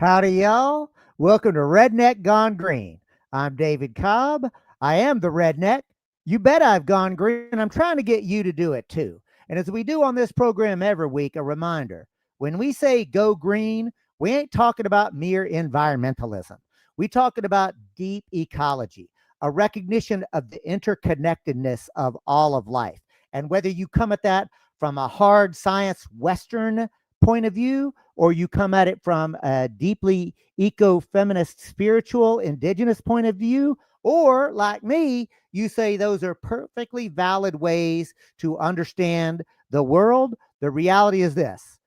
Howdy, y'all. Welcome to Redneck Gone Green. I'm David Cobb. I am the redneck. You bet I've gone green, and I'm trying to get you to do it too. And as we do on this program every week, a reminder, when we say go green, we ain't talking about mere environmentalism. We talking about deep ecology, a recognition of the interconnectedness of all of life. And whether you come at that from a hard science Western point of view, or you come at it from a deeply eco-feminist, spiritual, indigenous point of view, or like me, you say those are perfectly valid ways to understand the world. The reality is this: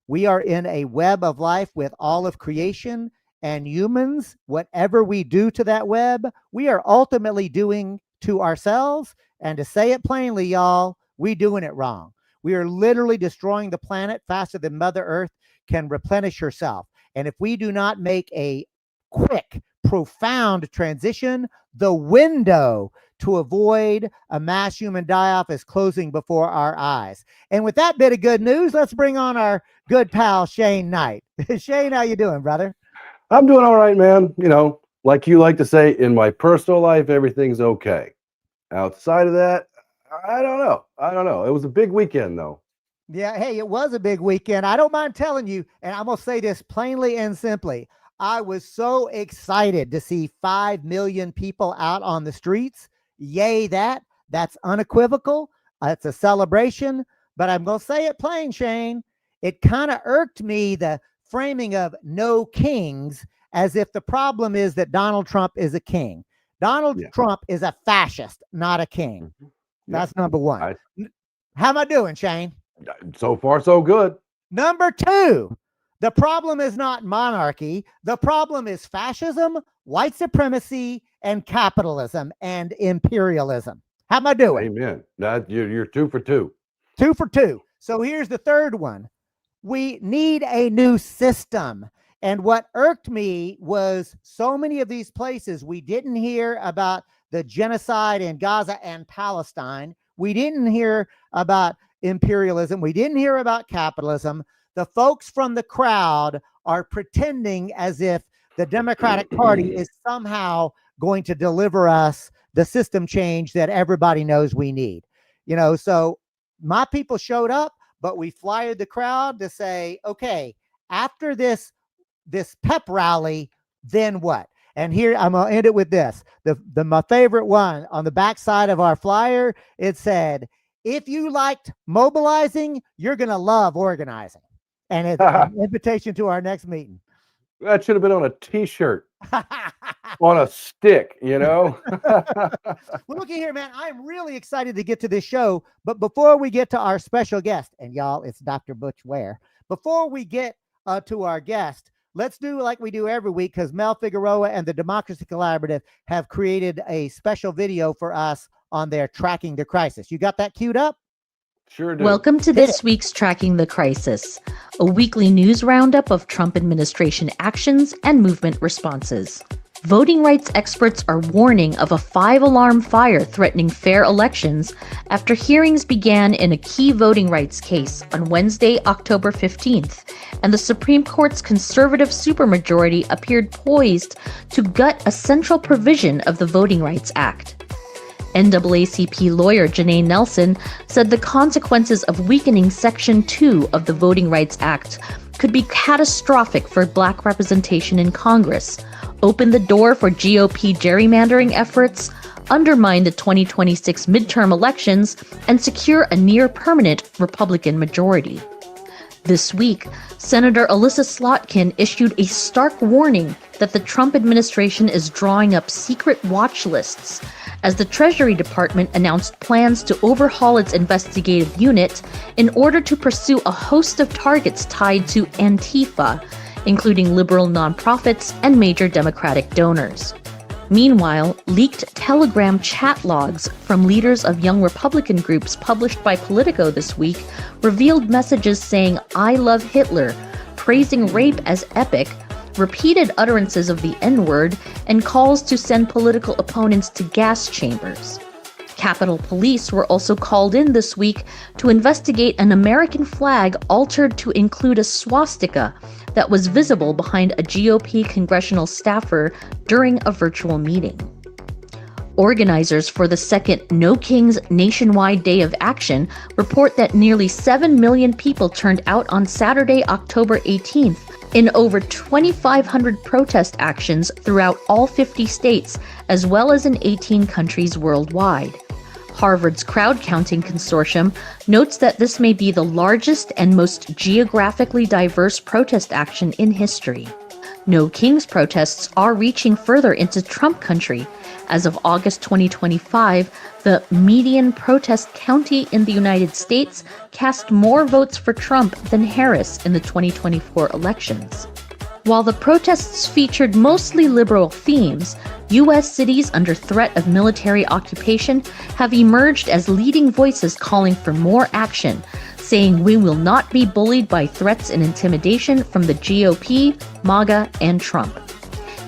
we are in a web of life with all of creation, and humans, whatever we do to that web, we are ultimately doing to ourselves. And to say it plainly, y'all, we doing it wrong. We are literally destroying the planet faster than Mother Earth can replenish herself. And if we do not make a quick, profound transition, the window to avoid a mass human die-off is closing before our eyes. And with that bit of good news, let's bring on our good pal, Shane Knight. Shane, how you doing, brother? I'm doing all right, man. You know, like you like to say, in my personal life, everything's okay. Outside of that, I don't know. It was a big weekend, though. Yeah, hey, it was a big weekend. I don't mind telling you, and I'm going to say this plainly and simply. I was so excited to see 5 million people out on the streets. Yay, that's unequivocal. It's a celebration, but I'm going to say it plain, Shane. It kind of irked me, the framing of no kings, as if the problem is that Donald Trump is a king. Donald Trump is a fascist, not a king. That's number one. How am I doing, Shane? So far, so good. Number two, the problem is not monarchy. The problem is fascism, white supremacy, and capitalism and imperialism. How am I doing? Amen. You're 2 for 2. 2 for 2. So here's the third one. We need a new system. And what irked me was so many of these places we didn't hear about the genocide in Gaza and Palestine. We didn't hear about imperialism. We didn't hear about capitalism. The folks from the crowd are pretending as if the Democratic Party is somehow going to deliver us the system change that everybody knows we need. You know, so my people showed up, but we flyered the crowd to say, okay, after this pep rally, then what? And here I'm gonna end it with this. My favorite one on the backside of our flyer, it said, if you liked mobilizing, you're gonna love organizing. And it's an invitation to our next meeting. That should have been on a t-shirt. On a stick, you know. Well, looky here, man. I'm really excited to get to this show. But before we get to our special guest, and y'all, it's Dr. Butch Ware. Before we get to our guest, let's do like we do every week, because Mel Figueroa and the Democracy Collaborative have created a special video for us on their Tracking the Crisis. You got that queued up? Sure do. Welcome to this week's Tracking the Crisis, a weekly news roundup of Trump administration actions and movement responses. Voting rights experts are warning of a 5-alarm fire threatening fair elections after hearings began in a key voting rights case on Wednesday, October 15th, and the Supreme Court's conservative supermajority appeared poised to gut a central provision of the Voting Rights Act. NAACP lawyer Janae Nelson said the consequences of weakening Section 2 of the Voting Rights Act could be catastrophic for Black representation in Congress, open the door for GOP gerrymandering efforts, undermine the 2026 midterm elections, and secure a near-permanent Republican majority. This week, Senator Alyssa Slotkin issued a stark warning that the Trump administration is drawing up secret watch lists as the Treasury Department announced plans to overhaul its investigative unit in order to pursue a host of targets tied to Antifa, including liberal nonprofits and major Democratic donors. Meanwhile, leaked Telegram chat logs from leaders of young Republican groups published by Politico this week revealed messages saying, "I love Hitler," praising rape as epic, repeated utterances of the N-word, and calls to send political opponents to gas chambers. Capitol Police were also called in this week to investigate an American flag altered to include a swastika that was visible behind a GOP congressional staffer during a virtual meeting. Organizers for the second No Kings nationwide day of action report that nearly 7 million people turned out on Saturday, October 18th, in over 2,500 protest actions throughout all 50 states, as well as in 18 countries worldwide. Harvard's crowd counting consortium notes that this may be the largest and most geographically diverse protest action in history. No Kings protests are reaching further into Trump country. As of August 2025, the median protest county in the United States cast more votes for Trump than Harris in the 2024 elections. While the protests featured mostly liberal themes, U.S. cities under threat of military occupation have emerged as leading voices calling for more action, saying we will not be bullied by threats and intimidation from the GOP, MAGA, and Trump.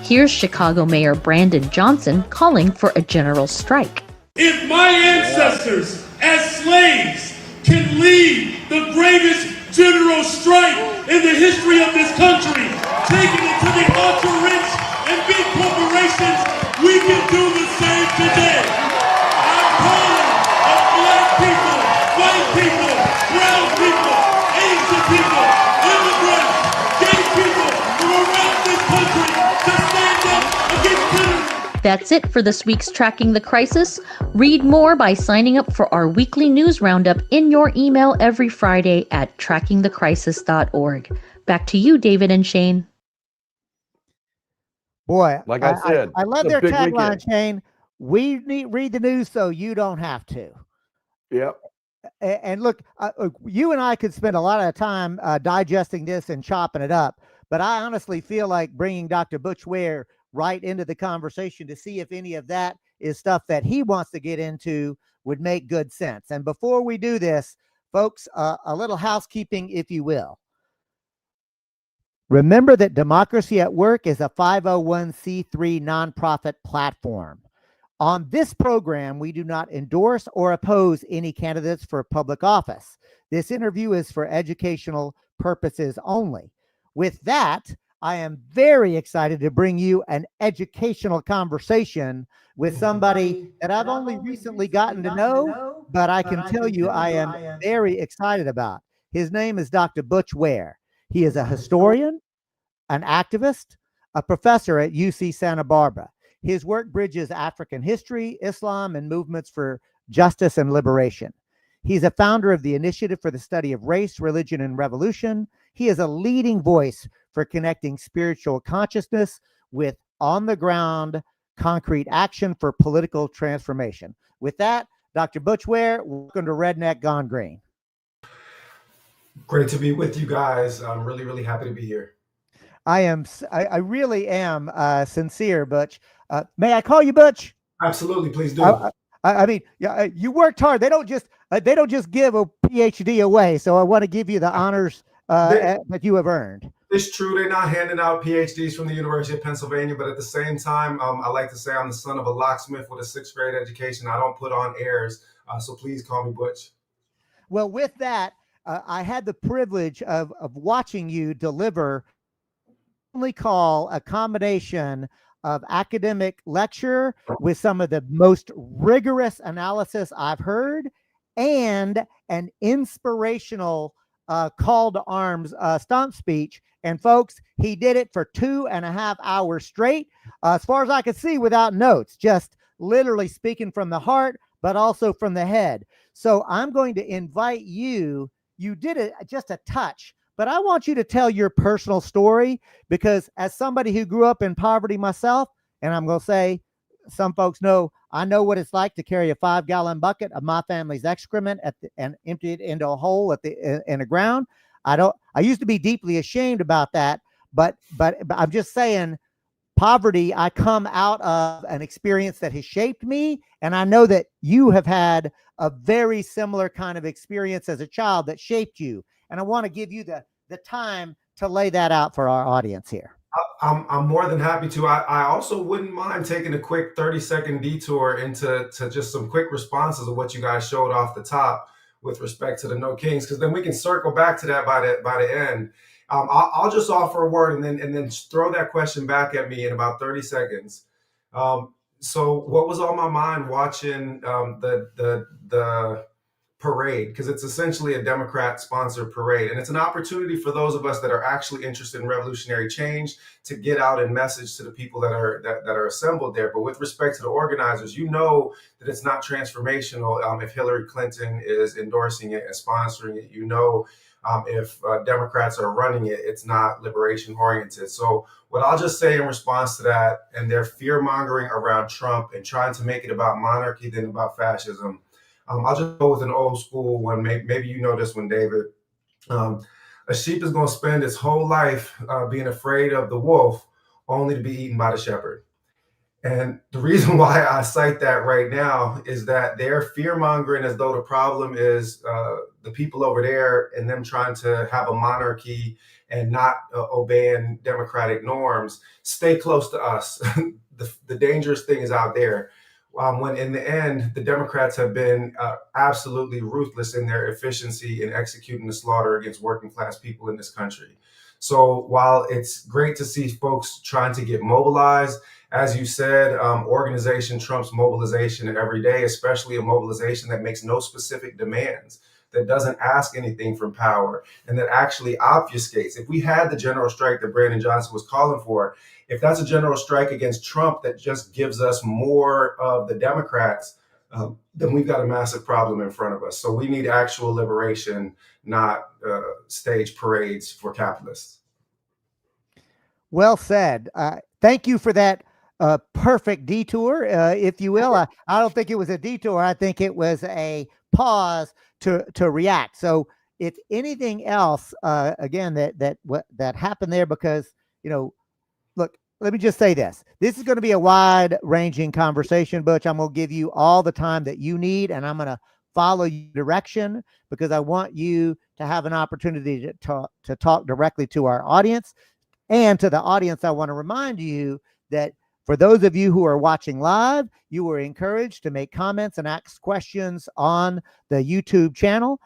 Here's Chicago Mayor Brandon Johnson calling for a general strike. If my ancestors as slaves can lead the greatest general strike in the history of this country, taking it to the ultra-rich and big corporations, we can do the same today. I'm calling on black people, white people, brown people, Asian people, immigrants, gay people from around this country to stand up against tyranny. That's it for this week's Tracking the Crisis. Read more by signing up for our weekly news roundup in your email every Friday at trackingthecrisis.org. Back to you, David and Shane. Boy, Like I said, I love it's a their big tagline, weekend. Shane. We need read the news so you don't have to. Yep. And look, you and I could spend a lot of time digesting this and chopping it up, but I honestly feel like bringing Dr. Butch Ware right into the conversation to see if any of that is stuff that he wants to get into would make good sense. And before we do this, folks, a little housekeeping, if you will. Remember that Democracy at Work is a 501c3 nonprofit platform. On this program, we do not endorse or oppose any candidates for public office. This interview is for educational purposes only. With that, I am very excited to bring you an educational conversation with somebody that I've only recently gotten to know, but I can tell you I am very excited about. His name is Dr. Butch Ware. He is a historian, an activist, a professor at UC Santa Barbara. His work bridges African history, Islam, and movements for justice and liberation. He's a founder of the Initiative for the Study of Race, Religion, and Revolution. He is a leading voice for connecting spiritual consciousness with on-the-ground concrete action for political transformation. With that, Dr. Butch Ware, welcome to Redneck Gone Green. Great to be with you guys. I'm really, really happy to be here. I really am sincere, Butch. May I call you Butch? Absolutely, please do. I mean, yeah, you worked hard. They don't just give a PhD away. So I want to give you the honors that you have earned. It's true. They're not handing out PhDs from the University of Pennsylvania, but at the same time, I like to say I'm the son of a locksmith with a 6th grade education. I don't put on airs, so please call me Butch. Well, with that, I had the privilege of watching you deliver call a combination of academic lecture with some of the most rigorous analysis I've heard and an inspirational call to arms stump speech. And folks, he did it for 2.5 hours straight, as far as I could see, without notes, just literally speaking from the heart, but also from the head. So I'm going to invite you. You did it just a touch, but I want you to tell your personal story, because as somebody who grew up in poverty myself, and I'm going to say, some folks know, I know what it's like to carry a 5-gallon bucket of my family's excrement and empty it into a hole in the ground. I used to be deeply ashamed about that, but I'm just saying, poverty, I come out of an experience that has shaped me. And I know that you have had a very similar kind of experience as a child that shaped you. And I want to give you the time to lay that out for our audience here. I'm more than happy to. I also wouldn't mind taking a quick 30-second detour into just some quick responses of what you guys showed off the top with respect to the No Kings, because then we can circle back to that by the end. I'll just offer a word and then throw that question back at me in about 30 seconds. So what was on my mind watching the parade, because it's essentially a Democrat sponsored parade. And it's an opportunity for those of us that are actually interested in revolutionary change to get out and message to the people that are assembled there. But with respect to the organizers, you know that it's not transformational if Hillary Clinton is endorsing it and sponsoring it. You know, if Democrats are running it, it's not liberation oriented. So what I'll just say in response to that and their fear mongering around Trump and trying to make it about monarchy than about fascism, I'll just go with an old school one. Maybe you know this one, David. Um, a sheep is going to spend its whole life being afraid of the wolf, only to be eaten by the shepherd. And the reason why I cite that right now is that they're fear mongering as though the problem is the people over there and them trying to have a monarchy and not obeying democratic norms. Stay close to us. The dangerous thing is out there. When in the end, the Democrats have been absolutely ruthless in their efficiency in executing the slaughter against working class people in this country. So while it's great to see folks trying to get mobilized, as you said, organization trumps mobilization every day, especially a mobilization that makes no specific demands, that doesn't ask anything from power, and that actually obfuscates. If we had the general strike that Brandon Johnson was calling for, if that's a general strike against Trump that just gives us more of the Democrats, then we've got a massive problem in front of us. So we need actual liberation, not stage parades for capitalists. Well said. Thank you for that perfect detour, if you will. I don't think it was a detour. I think it was a pause to react. So if anything else, again, that happened there, because, you know, look, let me just say this. This is going to be a wide-ranging conversation, Butch. I'm going to give you all the time that you need, and I'm going to follow your direction because I want you to have an opportunity to talk directly to our audience. And to the audience, I want to remind you that for those of you who are watching live, you were encouraged to make comments and ask questions on the YouTube channel.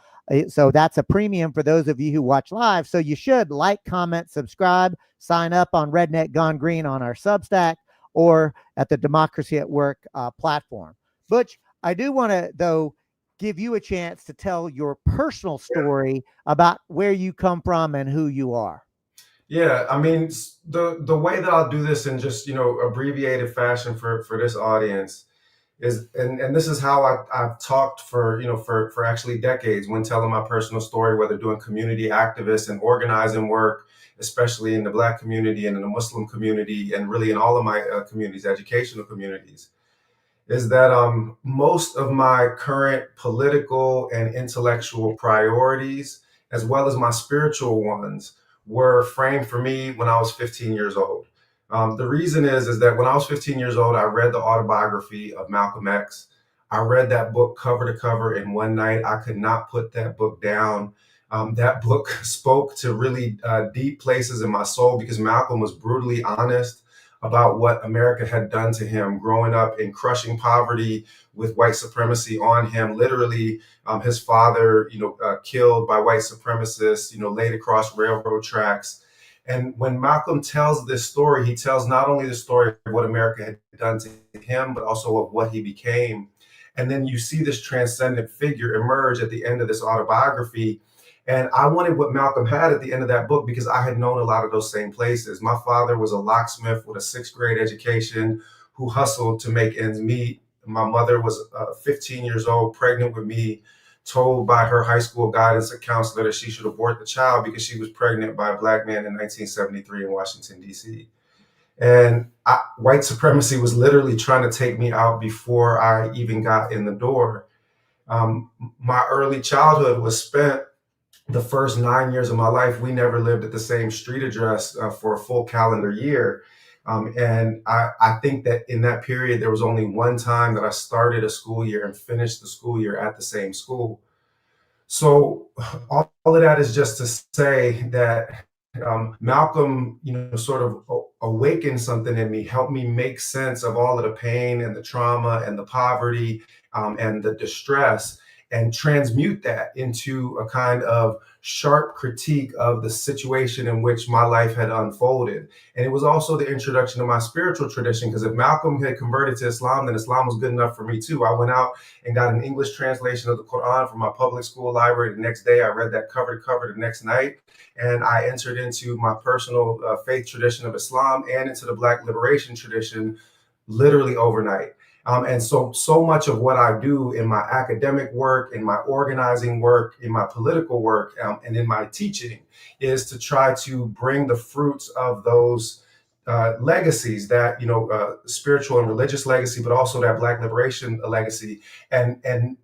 So that's a premium for those of you who watch live. So you should like, comment, subscribe, sign up on Redneck Gone Green on our Substack or at the Democracy at Work platform. Butch, I do want to, though, give you a chance to tell your personal story about where you come from and who you are. Yeah, I mean, the way that I'll do this in just, abbreviated fashion for this audience is, and this is how I've talked for actually decades when telling my personal story, whether doing community activist and organizing work, especially in the Black community and in the Muslim community, and really in all of my communities, educational communities, is that most of my current political and intellectual priorities, as well as my spiritual ones, were framed for me when I was 15 years old. The reason is that when I was 15 years old, I read the autobiography of Malcolm X. I read that book cover to cover in one night. I could not put that book down. That book spoke to really deep places in my soul because Malcolm was brutally honest about what America had done to him growing up in crushing poverty with white supremacy on him. Literally, his father, killed by white supremacists, laid across railroad tracks. And when Malcolm tells this story, he tells not only the story of what America had done to him, but also of what he became. And then you see this transcendent figure emerge at the end of this autobiography. And I wanted what Malcolm had at the end of that book because I had known a lot of those same places. My father was a locksmith with a 6th grade education who hustled to make ends meet. My mother was 15 years old, pregnant with me, told by her high school guidance counselor that she should abort the child because she was pregnant by a Black man in 1973 in Washington, D.C. And white supremacy was literally trying to take me out before I even got in the door. My early childhood was spent. The first 9 years of my life, we never lived at the same street address for a full calendar year. And I think that in that period, there was only one time that I started a school year and finished the school year at the same school. So all of that is just to say that Malcolm, sort of awakened something in me, helped me make sense of all of the pain and the trauma and the poverty and the distress. and transmute that into a kind of sharp critique of the situation in which my life had unfolded. And it was also the introduction to my spiritual tradition, because if Malcolm had converted to Islam, then Islam was good enough for me too. I went out and got an English translation of the Quran from my public school library. The next day, I read that cover to cover the next night. And I entered into my personal faith tradition of Islam and into the Black liberation tradition literally overnight. And so much of what I do in my academic work, in my organizing work, in my political work, and in my teaching is to try to bring the fruits of those legacies, that, spiritual and religious legacy, but also that Black liberation legacy, and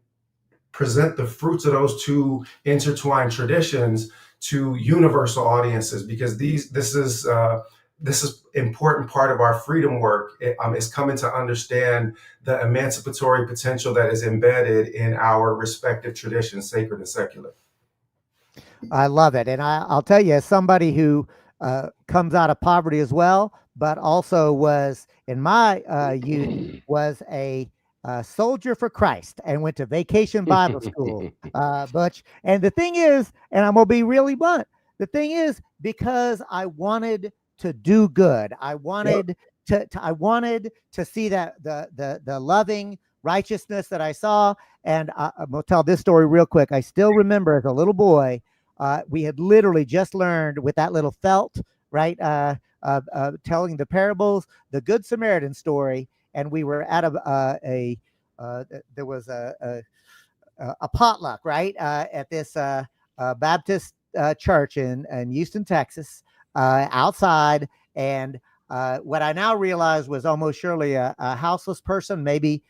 present the fruits of those two intertwined traditions to universal audiences, because this is important part of our freedom work. Is coming to understand the emancipatory potential that is embedded in our respective traditions, sacred and secular. I love it. And I'll tell you, as somebody who comes out of poverty as well, but also was in my youth was a soldier for Christ and went to Vacation Bible School, Butch. And the thing is, and I'm going to be really blunt, the thing is, because I wanted to do good, I wanted I wanted to see that the loving righteousness that I saw. And I'm going to tell this story real quick. I still remember as a little boy, we had literally just learned with that little felt, right? Telling the parables, the Good Samaritan story. And we were at there was a potluck, right? At this Baptist church in Houston, Texas, outside. And what I now realize was almost surely a houseless person. Maybe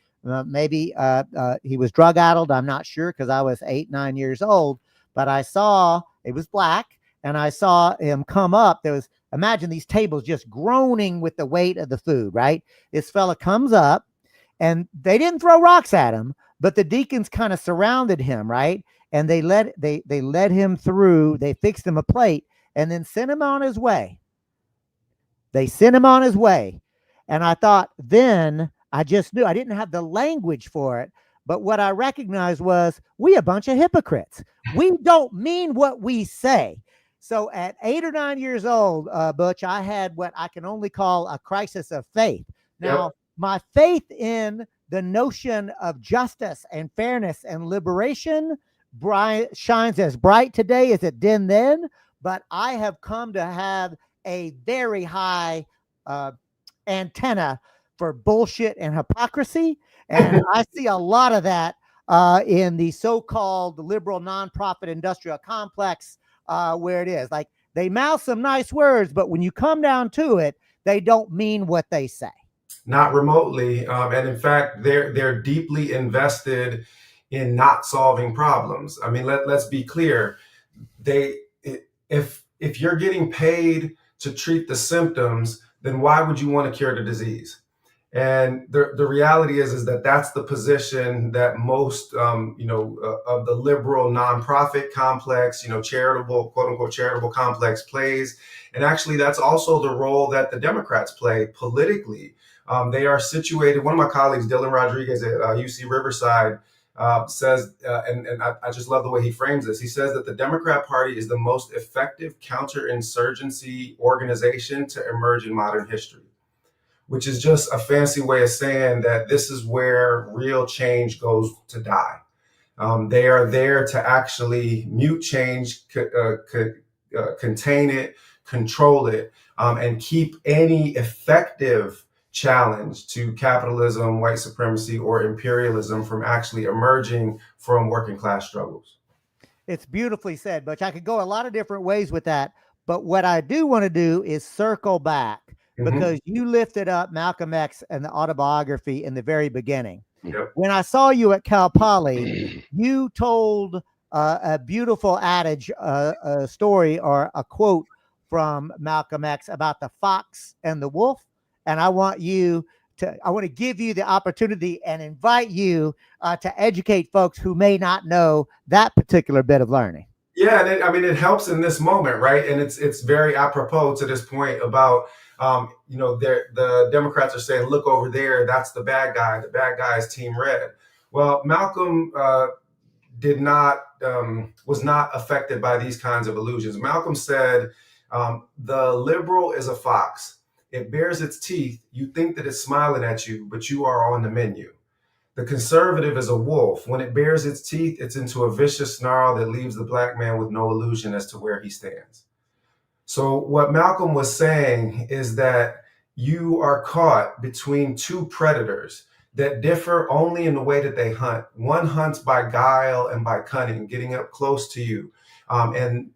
he was drug addled. I'm not sure, because I was 8, 9 years old. But I saw it was black, and I saw him come up. Imagine these tables just groaning with the weight of the food, right? This fella comes up, and they didn't throw rocks at him, but the deacons kind of surrounded him, right? And they led him through. They fixed him a plate and then sent him on his way. They sent him on his way. And I thought, then I just knew I didn't have the language for it. But what I recognized was, we a bunch of hypocrites. We don't mean what we say. So at 8 or 9 years old, Butch, I had what I can only call a crisis of faith. Now, my faith in the notion of justice and fairness and liberation shines as bright today as it did then. But I have come to have a very high antenna for bullshit and hypocrisy. And I see a lot of that in the so-called liberal nonprofit industrial complex, where it is like they mouth some nice words, but when you come down to it, they don't mean what they say. Not remotely. And in fact, they're deeply invested in not solving problems. I mean, let's be clear. If you're getting paid to treat the symptoms, then why would you want to cure the disease? And the reality is that that's the position that most, of the liberal nonprofit complex, charitable, quote unquote, charitable complex plays. And actually, that's also the role that the Democrats play politically. They are situated. One of my colleagues, Dylan Rodriguez at UC Riverside, says, and I just love the way he frames this. He says that the Democrat Party is the most effective counterinsurgency organization to emerge in modern history, which is just a fancy way of saying that this is where real change goes to die. They are there to actually mute change, contain it, control it, and keep any effective challenge to capitalism, white supremacy, or imperialism from actually emerging from working class struggles. It's beautifully said, Butch. I could go a lot of different ways with that. But what I do want to do is circle back, because you lifted up Malcolm X and the autobiography in the very beginning. Yep. When I saw you at Cal Poly, you told a beautiful adage, a story or a quote from Malcolm X about the fox and the wolf. And I want to give you the opportunity and invite you to educate folks who may not know that particular bit of learning. Yeah, and it helps in this moment, right? And it's very apropos to this point about, the Democrats are saying, look over there, that's the bad guy. The bad guy is Team Red. Well, Malcolm did not was not affected by these kinds of illusions. Malcolm said, "The liberal is a fox. It bares its teeth. You think that it's smiling at you, but you are on the menu. The conservative is a wolf. When it bares its teeth, it's into a vicious snarl that leaves the black man with no illusion as to where he stands." So what Malcolm was saying is that you are caught between two predators that differ only in the way that they hunt. One hunts by guile and by cunning, getting up close to you, and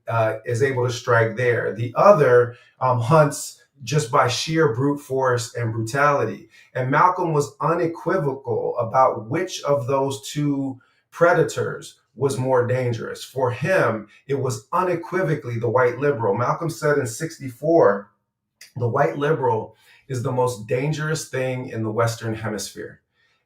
is able to strike there. The other hunts just by sheer brute force and brutality. And Malcolm was unequivocal about which of those two predators was more dangerous. For him, it was unequivocally the white liberal. Malcolm said in 64, the white liberal is the most dangerous thing in the Western Hemisphere.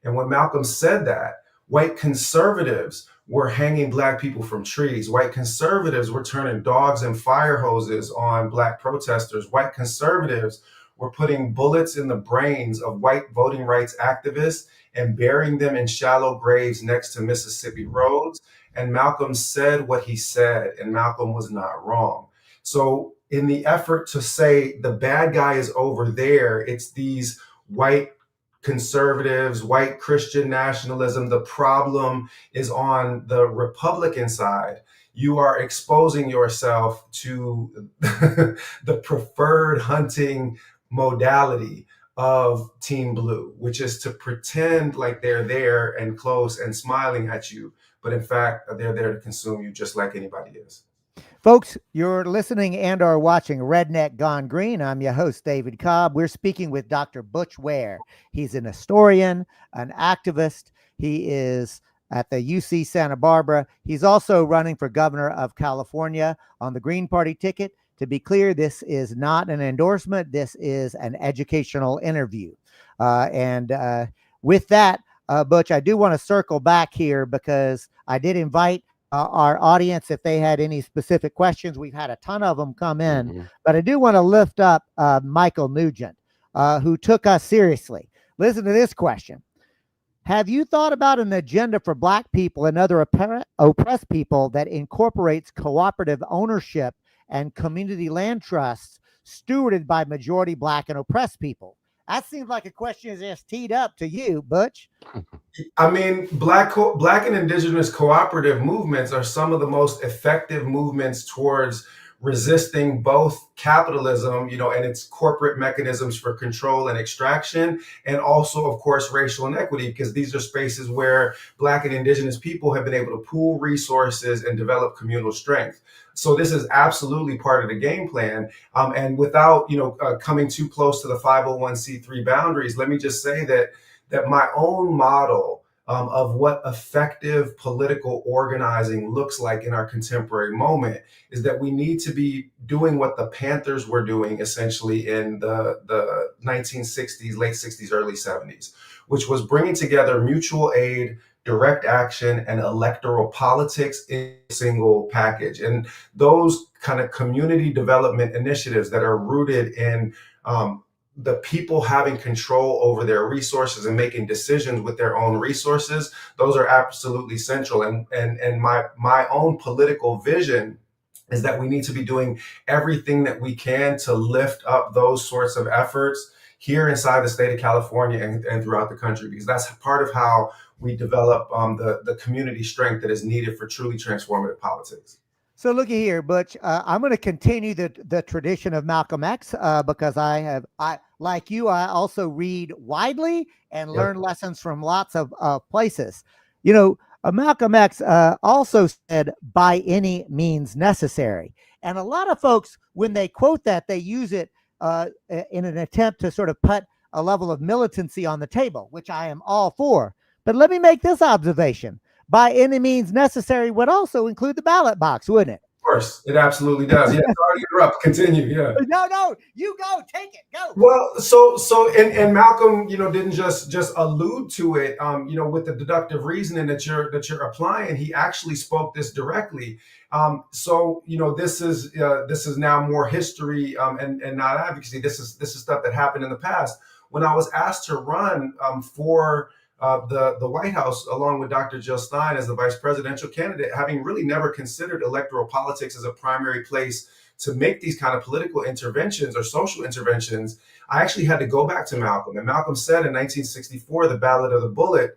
And when Malcolm said that, white conservatives were hanging black people from trees. White conservatives were turning dogs and fire hoses on black protesters. White conservatives were putting bullets in the brains of white voting rights activists and burying them in shallow graves next to Mississippi roads. And Malcolm said what he said, and Malcolm was not wrong. So in the effort to say the bad guy is over there, it's these white conservatives, white Christian nationalism, the problem is on the Republican side. You are exposing yourself to the preferred hunting modality of Team Blue, which is to pretend like they're there and close and smiling at you, but in fact, they're there to consume you just like anybody is. Folks, you're listening and are watching Redneck Gone Green. I'm your host, David Cobb. We're speaking with Dr. Butch Ware. He's an historian, an activist. He is at the UC Santa Barbara. He's also running for governor of California on the Green Party ticket. To be clear, this is not an endorsement. This is an educational interview. With that, Butch, I do want to circle back here because I did invite our audience, if they had any specific questions. We've had a ton of them come in, but I do want to lift up Michael Nugent, who took us seriously. Listen to this question. Have you thought about an agenda for Black people and other oppressed people that incorporates cooperative ownership and community land trusts stewarded by majority Black and oppressed people? That seems like a question that's just teed up to you, Butch. I mean, Black and Indigenous cooperative movements are some of the most effective movements towards resisting both capitalism, and its corporate mechanisms for control and extraction, and also, of course, racial inequity, because these are spaces where Black and Indigenous people have been able to pool resources and develop communal strength. So this is absolutely part of the game plan. And without, coming too close to the 501c3 boundaries, let me just say that my own model of what effective political organizing looks like in our contemporary moment is that we need to be doing what the Panthers were doing essentially in the 1960s, late 60s, early 70s, which was bringing together mutual aid, direct action, and electoral politics in a single package. And those kind of community development initiatives that are rooted in the people having control over their resources and making decisions with their own resources, those are absolutely central. And my own political vision is that we need to be doing everything that we can to lift up those sorts of efforts here inside the state of California and throughout the country, because that's part of how we develop the community strength that is needed for truly transformative politics. So looky here, Butch, I'm going to continue the tradition of Malcolm X because I like you, I also read widely and learn lessons from lots of places. Malcolm X also said, by any means necessary. And a lot of folks, when they quote that, they use it in an attempt to sort of put a level of militancy on the table, which I am all for. But let me make this observation. By any means necessary would also include the ballot box, wouldn't it? Of course, it absolutely does. Yeah, sorry to interrupt. Continue. Yeah. No, you go. Take it. Go. Well, so Malcolm, didn't just allude to it. With the deductive reasoning that you're applying, he actually spoke this directly. This is now more history and not advocacy. This is stuff that happened in the past. When I was asked to run for the White House, along with Dr. Jill Stein as the vice presidential candidate, having really never considered electoral politics as a primary place to make these kind of political interventions or social interventions, I actually had to go back to Malcolm. And Malcolm said in 1964, the Ballad of the Bullet,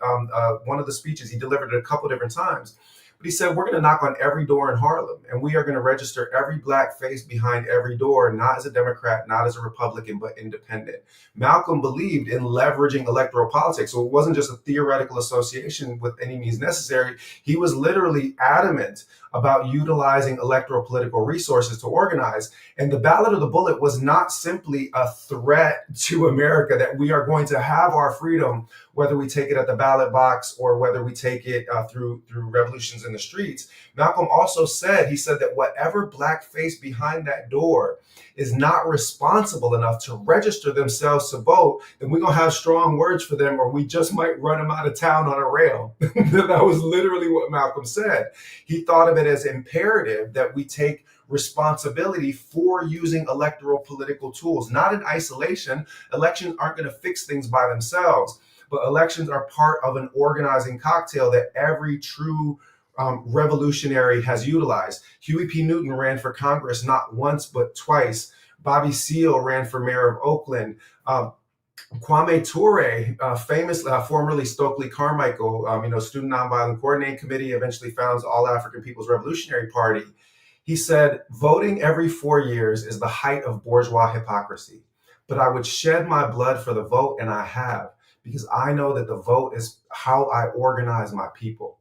one of the speeches, he delivered it a couple different times. But he said, we're going to knock on every door in Harlem, and we are going to register every black face behind every door, not as a Democrat, not as a Republican, but independent. Malcolm believed in leveraging electoral politics. So it wasn't just a theoretical association with any means necessary. He was literally adamant about utilizing electoral political resources to organize. And the Ballot of the Bullet was not simply a threat to America that we are going to have our freedom, whether we take it at the ballot box or whether we take it through revolutions in the streets. Malcolm also said, he said that whatever black face behind that door is not responsible enough to register themselves to vote, then we're going to have strong words for them, or we just might run them out of town on a rail. That was literally what Malcolm said. He thought of it as imperative that we take responsibility for using electoral political tools, not in isolation. Elections aren't going to fix things by themselves, but elections are part of an organizing cocktail that every true revolutionary has utilized. Huey P. Newton ran for Congress not once, but twice. Bobby Seale ran for mayor of Oakland. Kwame Ture, famously, formerly Stokely Carmichael, Student Nonviolent Coordinating Committee, eventually founds All African People's Revolutionary Party. He said, voting every 4 years is the height of bourgeois hypocrisy, but I would shed my blood for the vote, and I have, because I know that the vote is how I organize my people.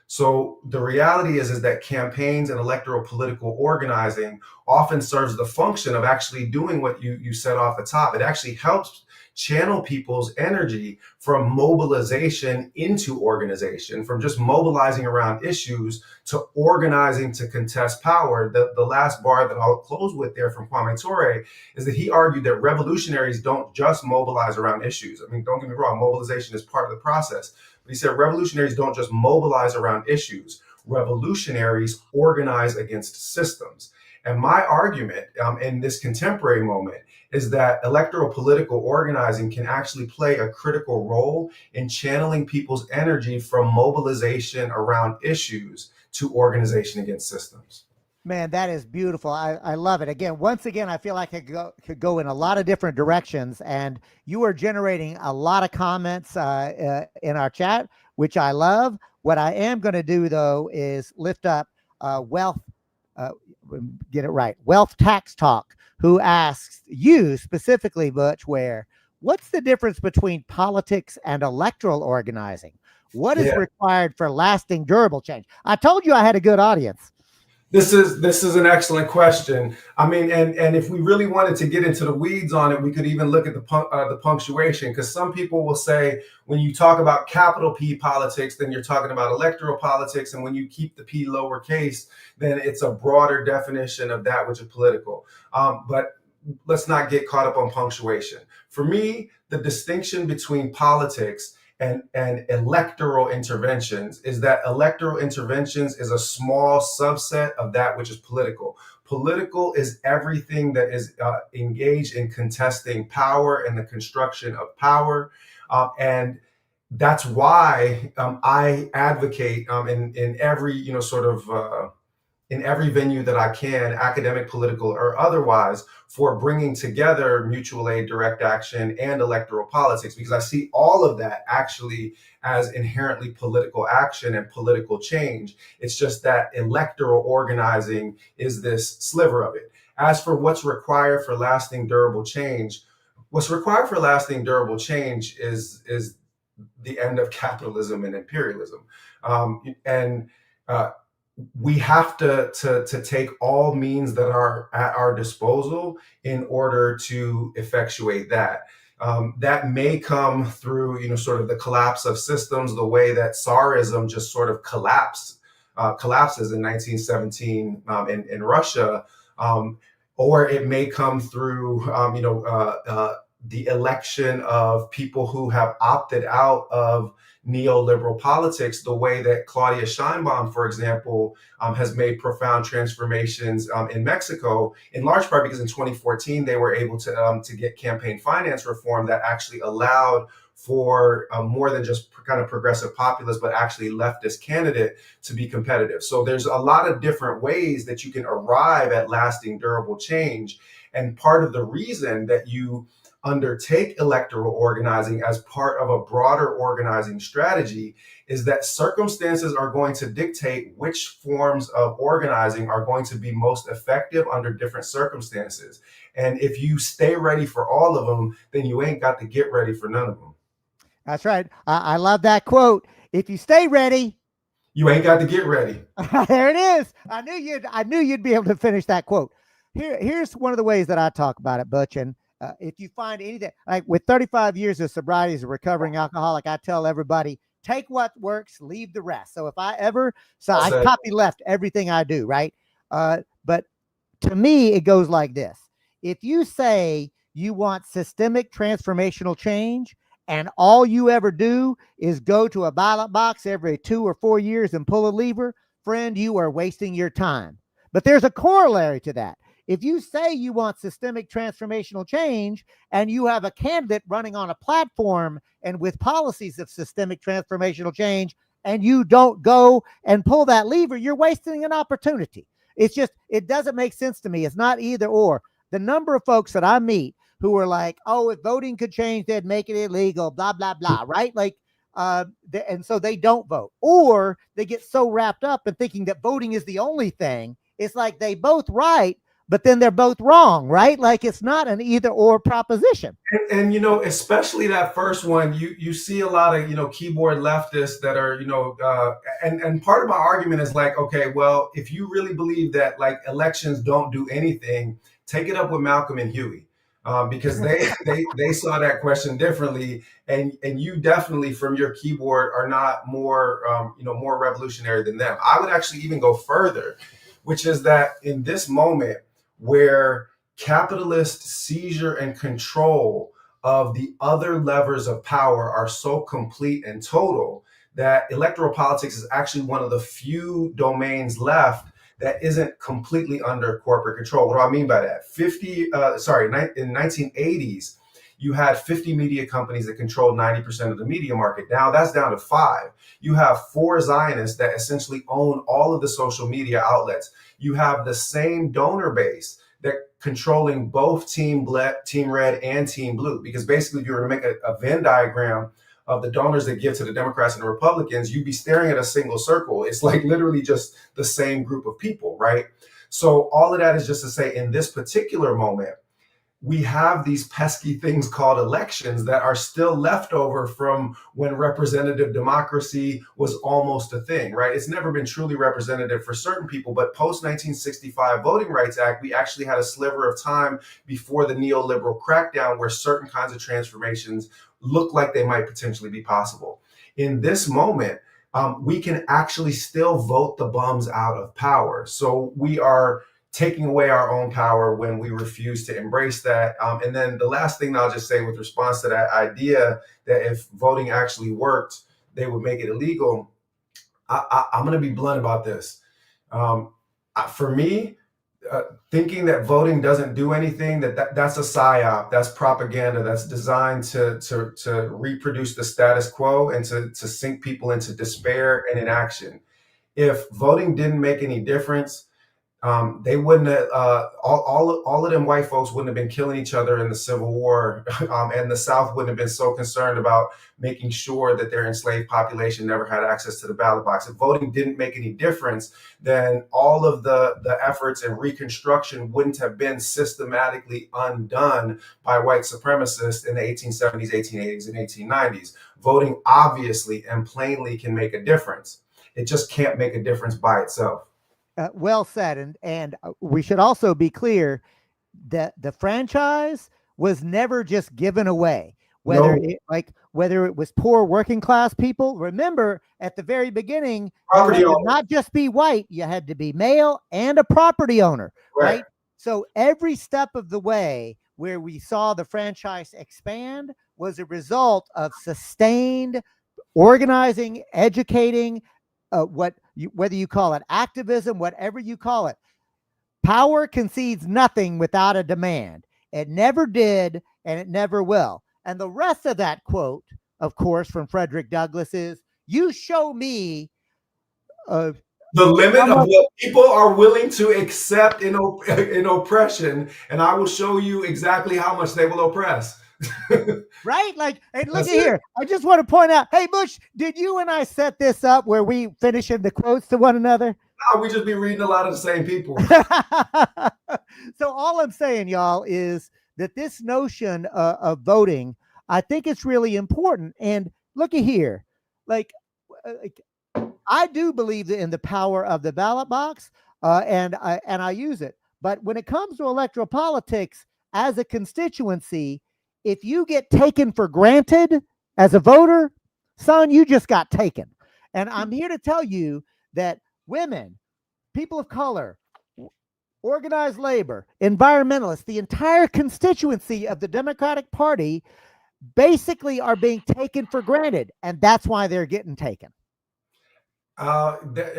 So the reality is that campaigns and electoral political organizing often serves the function of actually doing what you said off the top. It actually helps channel people's energy from mobilization into organization, from just mobilizing around issues to organizing to contest power. The last bar that I'll close with there from Kwame Ture is that he argued that revolutionaries don't just mobilize around issues. I mean, don't get me wrong, mobilization is part of the process. But he said revolutionaries don't just mobilize around issues. Revolutionaries organize against systems. And my argument in this contemporary moment is that electoral political organizing can actually play a critical role in channeling people's energy from mobilization around issues to organization against systems. Man, that is beautiful. I love it. Once again, I feel like I could go in a lot of different directions, and you are generating a lot of comments in our chat, which I love. What I am going to do, though, is lift up Wealth Tax Talk, who asks you specifically, Butch Ware, what's the difference between politics and electoral organizing? What is required for lasting, durable change? I told you I had a good audience. This is an excellent question. I mean, and if we really wanted to get into the weeds on it, we could even look at the punctuation, because some people will say when you talk about capital P politics, then you're talking about electoral politics, and when you keep the P lowercase, then it's a broader definition of that which is political. But let's not get caught up on punctuation. For me, the distinction between politics and electoral interventions is that electoral interventions is a small subset of that which is political. Political is everything that is engaged in contesting power and the construction of power. And that's why I advocate in every, in every venue that I can, academic, political, or otherwise, for bringing together mutual aid, direct action, and electoral politics, because I see all of that actually as inherently political action and political change. It's just that electoral organizing is this sliver of it. As for what's required for lasting, durable change, what's required for lasting, durable change is the end of capitalism and imperialism. We have to take all means that are at our disposal in order to effectuate that. That may come through, sort of the collapse of systems, the way that Tsarism just sort of collapses in 1917 in Russia, or it may come through, the election of people who have opted out of neoliberal politics, the way that Claudia Sheinbaum, for example, has made profound transformations in Mexico, in large part because in 2014 they were able to get campaign finance reform that actually allowed for more than just kind of progressive populist, but actually leftist candidate to be competitive. So there's a lot of different ways that you can arrive at lasting, durable change. And part of the reason that you undertake electoral organizing as part of a broader organizing strategy is that circumstances are going to dictate which forms of organizing are going to be most effective under different circumstances. And if you stay ready for all of them, then you ain't got to get ready for none of them. That's right. I love that quote. If you stay ready, you ain't got to get ready. There it is. I knew you'd be able to finish that quote. Here's one of the ways that I talk about it, Butch. And if you find anything, like with 35 years of sobriety as a recovering alcoholic, I tell everybody, take what works, leave the rest. So if I copy left everything I do, right? But to me, it goes like this. If you say you want systemic transformational change, and all you ever do is go to a ballot box every 2 or 4 years and pull a lever, friend, you are wasting your time. But there's a corollary to that. If you say you want systemic transformational change and you have a candidate running on a platform and with policies of systemic transformational change, and you don't go and pull that lever, you're wasting an opportunity. It doesn't make sense to me. It's not either or. The number of folks that I meet who are like, oh, if voting could change, they'd make it illegal, blah, blah, blah, right? Like, and so they don't vote. Or they get so wrapped up in thinking that voting is the only thing. It's like they both right, but then they're both wrong, right? Like it's not an either or proposition. And especially that first one, you see a lot of, keyboard leftists that are, and part of my argument is like, okay, well, if you really believe that like elections don't do anything, take it up with Malcolm and Huey. Because they saw that question differently, and you definitely from your keyboard are not more more revolutionary than them. I would actually even go further, which is that in this moment where capitalist seizure and control of the other levers of power are so complete and total, that electoral politics is actually one of the few domains left that isn't completely under corporate control. What do I mean by that? In 1980s, you had 50 media companies that controlled 90% of the media market. Now that's down to 5. You have 4 Zionists that essentially own all of the social media outlets. You have the same donor base that controlling both Team Red and Team Blue. Because basically, if you were to make a Venn diagram of the donors that give to the Democrats and the Republicans, you'd be staring at a single circle. It's like literally just the same group of people, right? So all of that is just to say, in this particular moment, we have these pesky things called elections that are still left over from when representative democracy was almost a thing, right? It's never been truly representative for certain people, but post 1965 Voting Rights Act, we actually had a sliver of time before the neoliberal crackdown where certain kinds of transformations look like they might potentially be possible. In this moment, we can actually still vote the bums out of power. So we are taking away our own power when we refuse to embrace that. And then the last thing I'll just say with response to that idea that if voting actually worked, they would make it illegal. I'm going to be blunt about this. For me, thinking that voting doesn't do anything, that's a psyop, that's propaganda, that's designed to reproduce the status quo and to sink people into despair and inaction. If voting didn't make any difference, they wouldn't have, all of them white folks wouldn't have been killing each other in the Civil War, and the South wouldn't have been so concerned about making sure that their enslaved population never had access to the ballot box. If voting didn't make any difference, then all of the efforts in Reconstruction wouldn't have been systematically undone by white supremacists in the 1870s, 1880s, and 1890s. Voting obviously and plainly can make a difference. It just can't make a difference by itself. Well said. And we should also be clear that the franchise was never just given away, whether it was poor working class people. Remember, at the very beginning, you had to not just be white, you had to be male and a property owner, right? So every step of the way where we saw the franchise expand was a result of sustained organizing, educating, whether you call it activism, whatever you call it. Power concedes nothing without a demand. It never did, and it never will. And the rest of that quote of course, from Frederick Douglass is, you show me the limit of what people are willing to accept in oppression, and I will show you exactly how much they will oppress. Right? Like, and look That's at here. I just want to point out, hey, Bush, did you and I set this up where we finish in the quotes to one another? No, we just be reading a lot of the same people. So all I'm saying, y'all, is that this notion of voting, I think it's really important. And look at here. Like I do believe in the power of the ballot box, and I use it. But when it comes to electoral politics as a constituency, if you get taken for granted as a voter, son, you just got taken. And I'm here to tell you that women, people of color, organized labor, environmentalists, the entire constituency of the Democratic Party basically are being taken for granted. And that's why they're getting taken.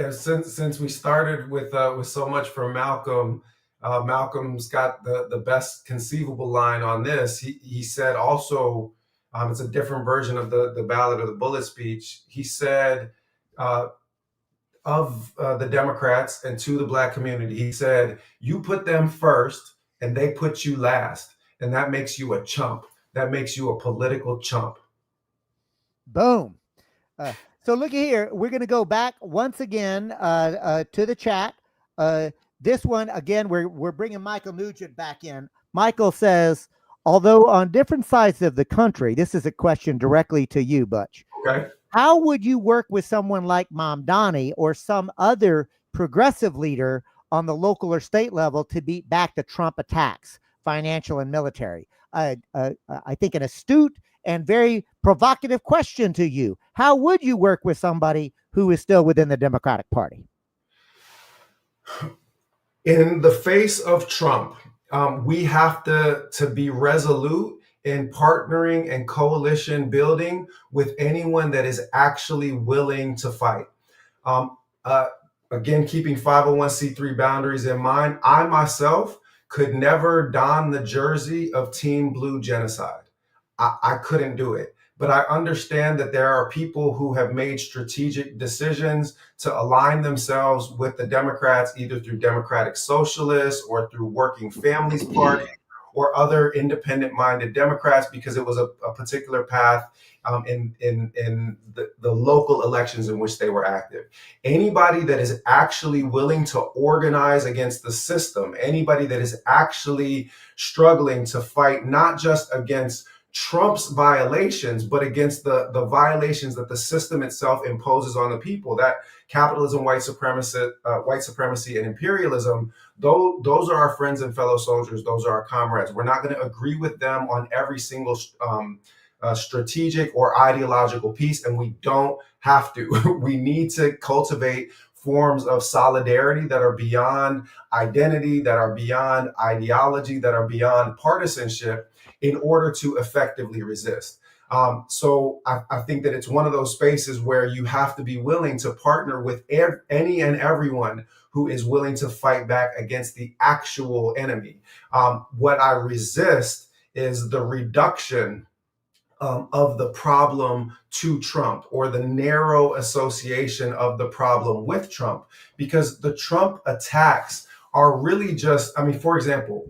Since we started with so much from Malcolm, Malcolm's got the best conceivable line on this. He said also, it's a different version of the ballot or the bullet speech. He said of the Democrats and to the Black community, he said, you put them first and they put you last. And that makes you a chump. That makes you a political chump. Boom. So look here, we're going to go back once again to the chat. This one, again, we're bringing Michael Nugent back in. Michael says, although on different sides of the country, this is a question directly to you, Butch. Okay. How would you work with someone like Mamdani or some other progressive leader on the local or state level to beat back the Trump attacks, financial and military? I think an astute and very provocative question to you. How would you work with somebody who is still within the Democratic Party? In the face of Trump, we have to be resolute in partnering and coalition building with anyone that is actually willing to fight. Again, keeping 501c3 boundaries in mind, I myself could never don the jersey of Team Blue Genocide. I couldn't do it. But I understand that there are people who have made strategic decisions to align themselves with the Democrats, either through Democratic Socialists or through Working Families Party or other independent-minded Democrats, because it was a particular path in the local elections in which they were active. Anybody that is actually willing to organize against the system, anybody that is actually struggling to fight not just against Trump's violations, but against the violations that the system itself imposes on the people, that capitalism, white supremacy, and imperialism, those are our friends and fellow soldiers. Those are our comrades. We're not going to agree with them on every single strategic or ideological piece, and we don't have to. We need to cultivate forms of solidarity that are beyond identity, that are beyond ideology, that are beyond partisanship, in order to effectively resist. So I think that it's one of those spaces where you have to be willing to partner with any and everyone who is willing to fight back against the actual enemy. What I resist is the reduction of the problem to Trump, or the narrow association of the problem with Trump, because the Trump attacks are really just, for example,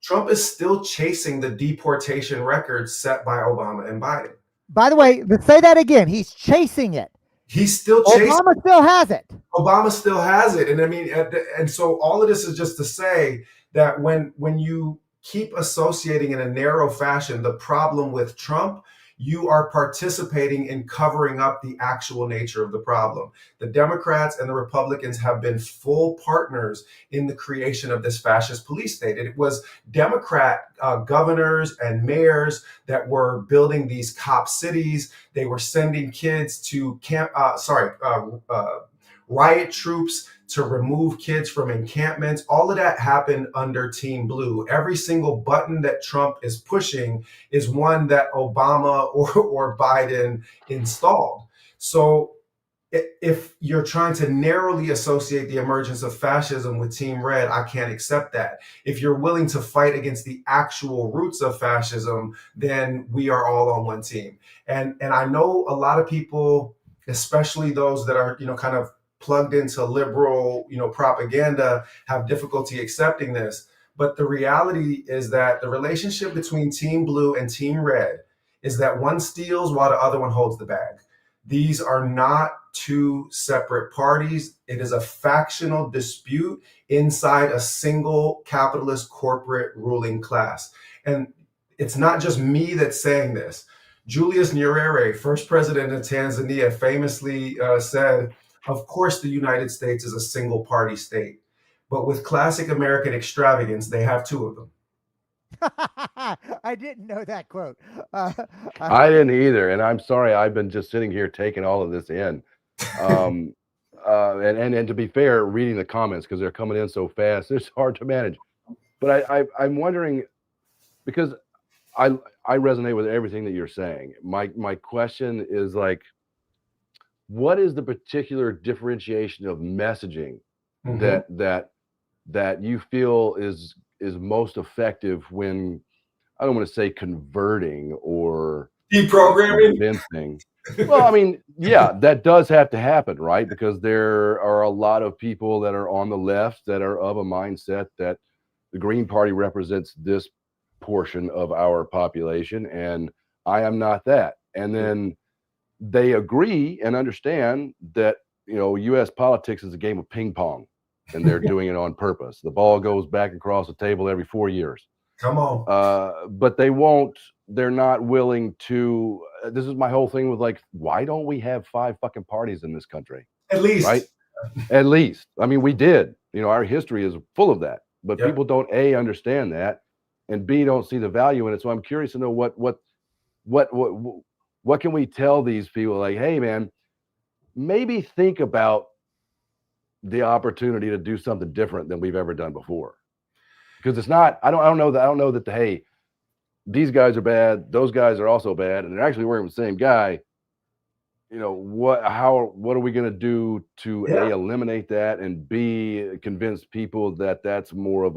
Trump is still chasing the deportation records set by Obama and Biden. By the way, say that again. He's chasing it. He's still chasing. Obama still has it. Obama still has it. And so all of this is just to say that when you keep associating in a narrow fashion the problem with Trump, you are participating in covering up the actual nature of the problem. The Democrats and the Republicans have been full partners in the creation of this fascist police state. It was Democrat governors and mayors that were building these cop cities. They were sending kids to riot troops to remove kids from encampments. All of that happened under Team Blue. Every single button that Trump is pushing is one that Obama or Biden installed. So if you're trying to narrowly associate the emergence of fascism with Team Red, I can't accept that. If you're willing to fight against the actual roots of fascism, then we are all on one team. And I know a lot of people, especially those that are, kind of plugged into liberal, propaganda, have difficulty accepting this. But the reality is that the relationship between Team Blue and Team Red is that one steals while the other one holds the bag. These are not two separate parties. It is a factional dispute inside a single capitalist corporate ruling class. And it's not just me that's saying this. Julius Nyerere, first president of Tanzania, famously said, of course, the United States is a single party state, but with classic American extravagance, they have two of them. I didn't know that quote. I didn't either, and I'm sorry. I've been just sitting here taking all of this in, and to be fair, reading the comments because they're coming in so fast, it's hard to manage. But I'm wondering, because I resonate with everything that you're saying. My question is like, what is the particular differentiation of messaging that you feel is most effective when, I don't want to say converting or deprogramming, convincing. Well, I mean, yeah, that does have to happen, right? Because there are a lot of people that are on the left that are of a mindset that the Green Party represents this portion of our population, and I am not that. And then they agree and understand that, U.S. politics is a game of ping pong, and they're doing it on purpose. The ball goes back across the table every 4 years. Come on. But they're not willing to, this is my whole thing with like, why don't we have 5 fucking parties in this country? At least. Right? At least. I mean, we did. Our history is full of that. But Yep. people don't, A, understand that, and B, don't see the value in it. So I'm curious to know what can we tell these people? Like, hey, man, maybe think about the opportunity to do something different than we've ever done before. Because it's not, I don't know that hey, these guys are bad, those guys are also bad, and they're actually working with the same guy. What are we going to do to A, eliminate that, and B, convince people that that's more of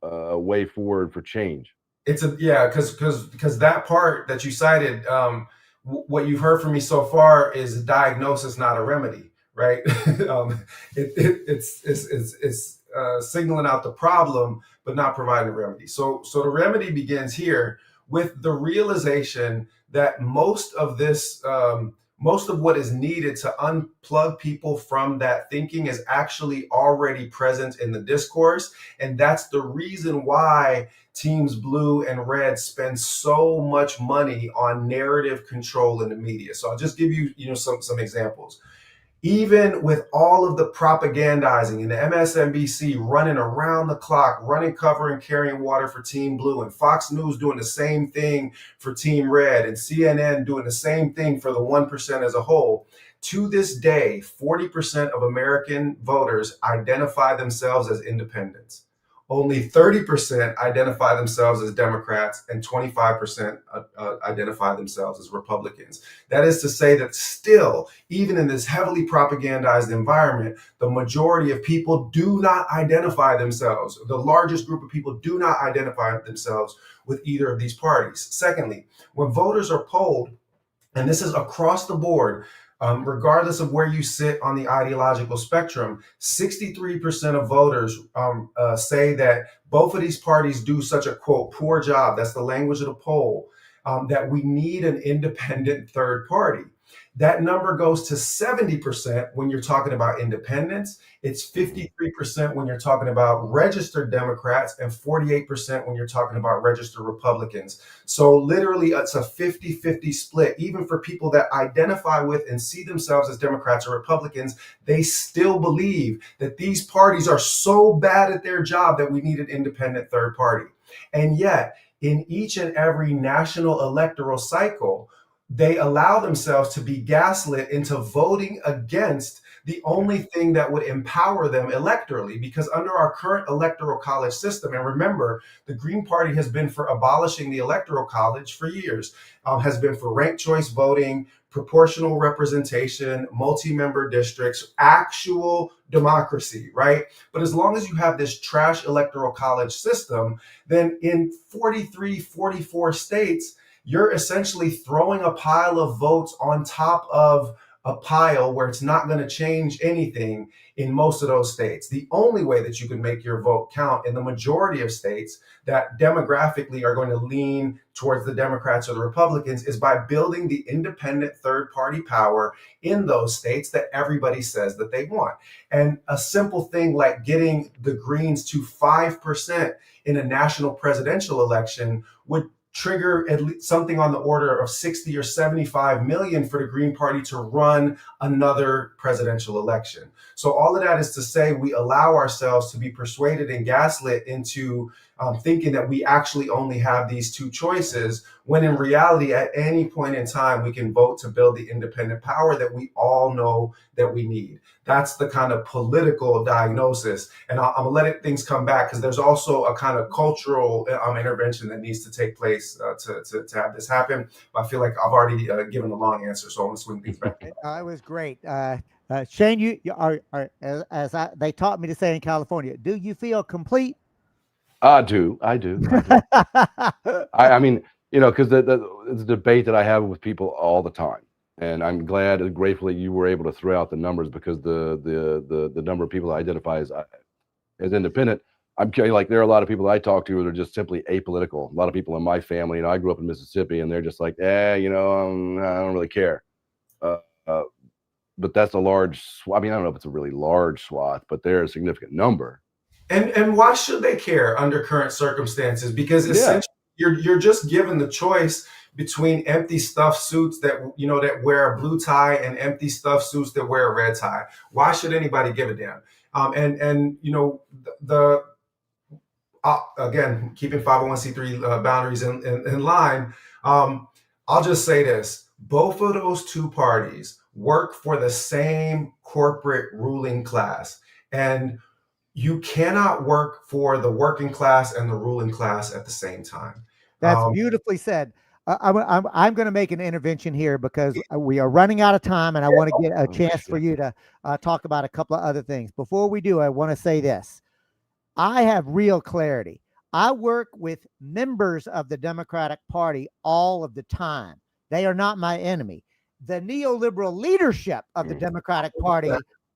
a way forward for change? Because that part that you cited, what you've heard from me so far is a diagnosis, not a remedy, right? It's signaling out the problem, but not providing a remedy. So the remedy begins here with the realization that most of what is needed to unplug people from that thinking is actually already present in the discourse. And that's the reason why teams blue and red spend so much money on narrative control in the media. So I'll just give you, some examples. Even with all of the propagandizing and the MSNBC running around the clock, running cover and carrying water for Team Blue, and Fox News doing the same thing for Team Red, and CNN doing the same thing for the 1% as a whole, to this day, 40% of American voters identify themselves as independents. Only 30% identify themselves as Democrats, and 25% identify themselves as Republicans. That is to say that still, even in this heavily propagandized environment, the majority of people do not identify themselves. The largest group of people do not identify themselves with either of these parties. Secondly, when voters are polled, and this is across the board, regardless of where you sit on the ideological spectrum, 63% of voters say that both of these parties do such a, quote, poor job, that's the language of the poll, that we need an independent third party. That number goes to 70% when you're talking about independents. It's 53% when you're talking about registered Democrats, and 48% when you're talking about registered Republicans. So literally it's a 50-50 split. Even for people that identify with and see themselves as Democrats or Republicans, they still believe that these parties are so bad at their job that we need an independent third party. And yet, in each and every national electoral cycle, they allow themselves to be gaslit into voting against the only thing that would empower them electorally, because under our current electoral college system, and remember, the Green Party has been for abolishing the electoral college for years, has been for ranked choice voting, proportional representation, multi-member districts, actual democracy, right? But as long as you have this trash electoral college system, then in 43, 44 states, you're essentially throwing a pile of votes on top of a pile where it's not going to change anything in most of those states. The only way that you can make your vote count in the majority of states that demographically are going to lean towards the Democrats or the Republicans is by building the independent third party power in those states that everybody says that they want. And a simple thing like getting the Greens to 5% in a national presidential election would trigger at least something on the order of 60 or 75 million for the Green Party to run another presidential election. So all of that is to say we allow ourselves to be persuaded and gaslit into thinking that we actually only have these two choices, when in reality, at any point in time, we can vote to build the independent power that we all know that we need. That's the kind of political diagnosis. And I'm gonna let things come back, because there's also a kind of cultural intervention that needs to take place to have this happen. I feel like I've already given a long answer, so I'm gonna swing things back. It was great. Shane, you are they taught me to say in California, do you feel complete? I do. I mean, you know, because it's a debate that I have with people all the time, and I'm glad and grateful that you were able to throw out the numbers, because the number of people that identify as independent, I'm like, there are a lot of people that I talk to that are just simply apolitical. A lot of people in my family, you know, I grew up in Mississippi, and they're just like, you know, I don't really care. But that's a large. I mean, I don't know if it's a really large swath, but they're a significant number. And why should they care under current circumstances? Because essentially you're just given the choice between empty stuffed suits that, you know, that wear a blue tie and empty stuffed suits that wear a red tie. Why should anybody give a damn? And you know, again, keeping 501c3 boundaries in line, I'll just say this: both of those two parties work for the same corporate ruling class, and you cannot work for the working class and the ruling class at the same time. That's beautifully said. I'm going to make an intervention here because we are running out of time, and I want to get a chance for you to talk about a couple of other things. Before we do, I want to say this. I have real clarity. I work with members of the Democratic Party all of the time. They are not my enemy. The neoliberal leadership of the Democratic Party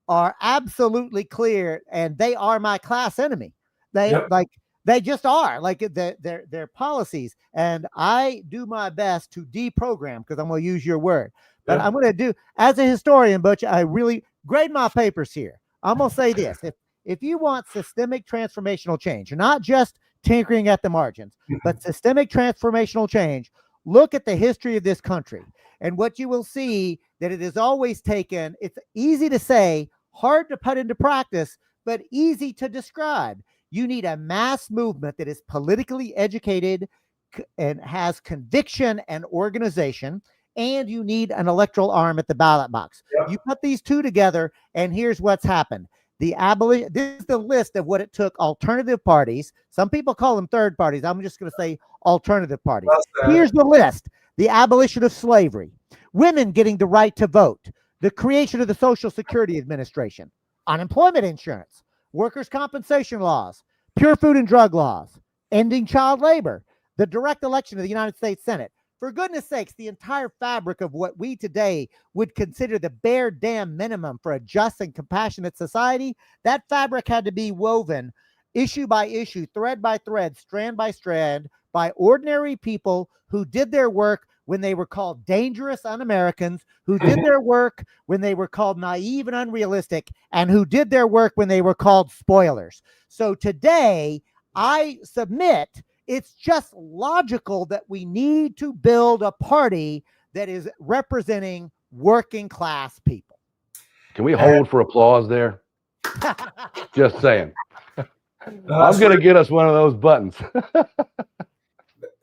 are absolutely clear, and they are my class enemy. They just are, like their policies. And I do my best to deprogram, because I'm going to use your word. But I'm going to do, as a historian, Butch, I really grade my papers here. I'm going to say this: if you want systemic transformational change, not just tinkering at the margins, but systemic transformational change, look at the history of this country. And what you will see that it has always taken, it's easy to say, hard to put into practice, but easy to describe. You need a mass movement that is politically educated and has conviction and organization, and you need an electoral arm at the ballot box. You put these two together, and here's what's happened. This is the list of what it took alternative parties. Some people call them third parties. I'm just going to say alternative parties. Here's the list: the abolition of slavery, women getting the right to vote, the creation of the Social Security Administration, unemployment insurance, workers' compensation laws, pure food and drug laws, ending child labor, the direct election of the United States Senate. For goodness sakes, the entire fabric of what we today would consider the bare damn minimum for a just and compassionate society, that fabric had to be woven issue by issue, thread by thread, strand by strand, by ordinary people who did their work when they were called dangerous un-Americans, who did their work when they were called naive and unrealistic, and who did their work when they were called spoilers. So today, I submit it's just logical that we need to build a party that is representing working class people. Can we hold for applause there? Just saying. I'm going to get us one of those buttons.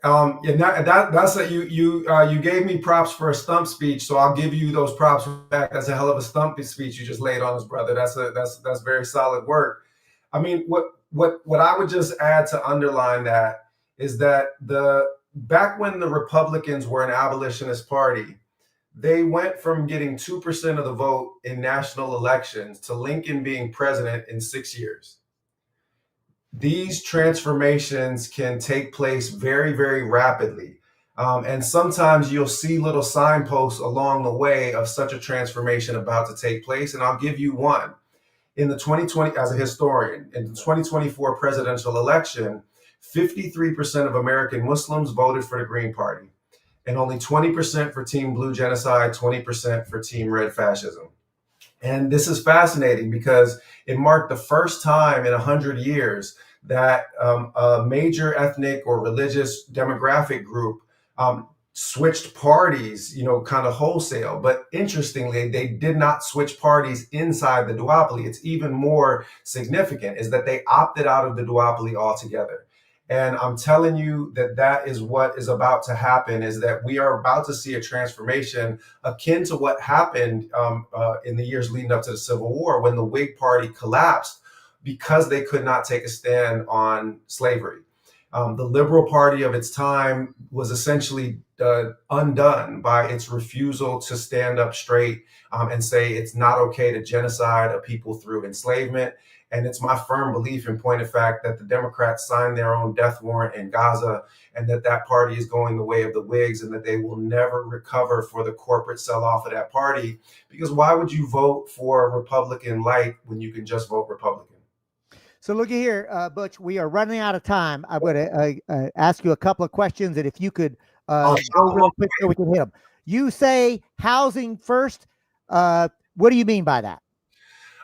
And that's a, you gave me props for a stump speech, so I'll give you those props back. That's a hell of a stump speech you just laid on us, brother. That's very solid work. I mean, what I would just add to underline that is that back when the Republicans were an abolitionist party, they went from getting 2% of the vote in national elections to Lincoln being president in 6 years. These transformations can take place very, very rapidly. And sometimes you'll see little signposts along the way of such a transformation about to take place. And I'll give you one. In the 2020, as a historian, in the 2024 presidential election, 53% of American Muslims voted for the Green Party, and only 20% for Team Blue Genocide, 20% for Team Red Fascism. And this is fascinating because it marked the first time in 100 years that a major ethnic or religious demographic group switched parties, kind of wholesale. But interestingly, they did not switch parties inside the duopoly. It's even more significant is that they opted out of the duopoly altogether. And I'm telling you that is what is about to happen, is that we are about to see a transformation akin to what happened in the years leading up to the Civil War, when the Whig Party collapsed because they could not take a stand on slavery. The Liberal Party of its time was essentially undone by its refusal to stand up straight and say it's not okay to genocide a people through enslavement. And it's my firm belief, in point of fact, that the Democrats signed their own death warrant in Gaza, and that party is going the way of the Whigs, and that they will never recover for the corporate sell-off of that party. Because why would you vote for Republican light when you can just vote Republican? So look here, Butch, we are running out of time. I'm going to ask you a couple of questions, and if you could go real quick so we can hit them. You say housing first. What do you mean by that?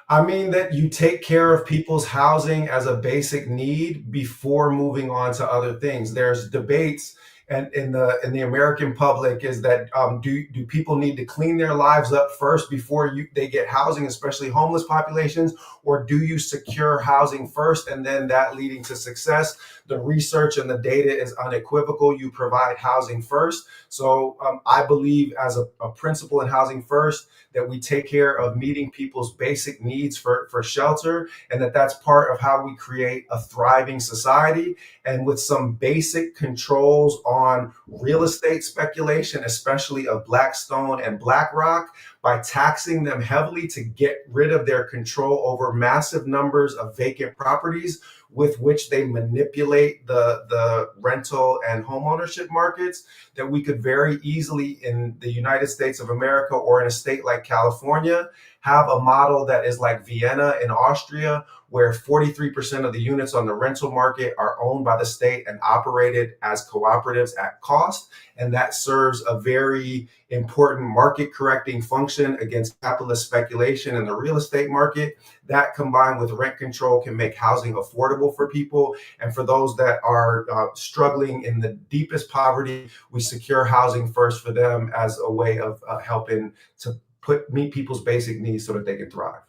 I mean that you take care of people's housing as a basic need before moving on to other things. There's debates and in the American public is that do people need to clean their lives up first before they get housing, especially homeless populations, or do you secure housing first and then that leading to success? The research and the data is unequivocal. You provide housing first. So I believe as a principle in housing first, that we take care of meeting people's basic needs for shelter, and that's part of how we create a thriving society. And with some basic controls on real estate speculation, especially of Blackstone and BlackRock, by taxing them heavily to get rid of their control over massive numbers of vacant properties with which they manipulate the rental and homeownership markets, that we could very easily in the United States of America or in a state like California have a model that is like Vienna in Austria, where 43% of the units on the rental market are owned by the state and operated as cooperatives at cost. And that serves a very important market correcting function against capitalist speculation in the real estate market. That combined with rent control can make housing affordable for people. And for those that are struggling in the deepest poverty, we secure housing first for them as a way of helping to meet people's basic needs so that they can thrive.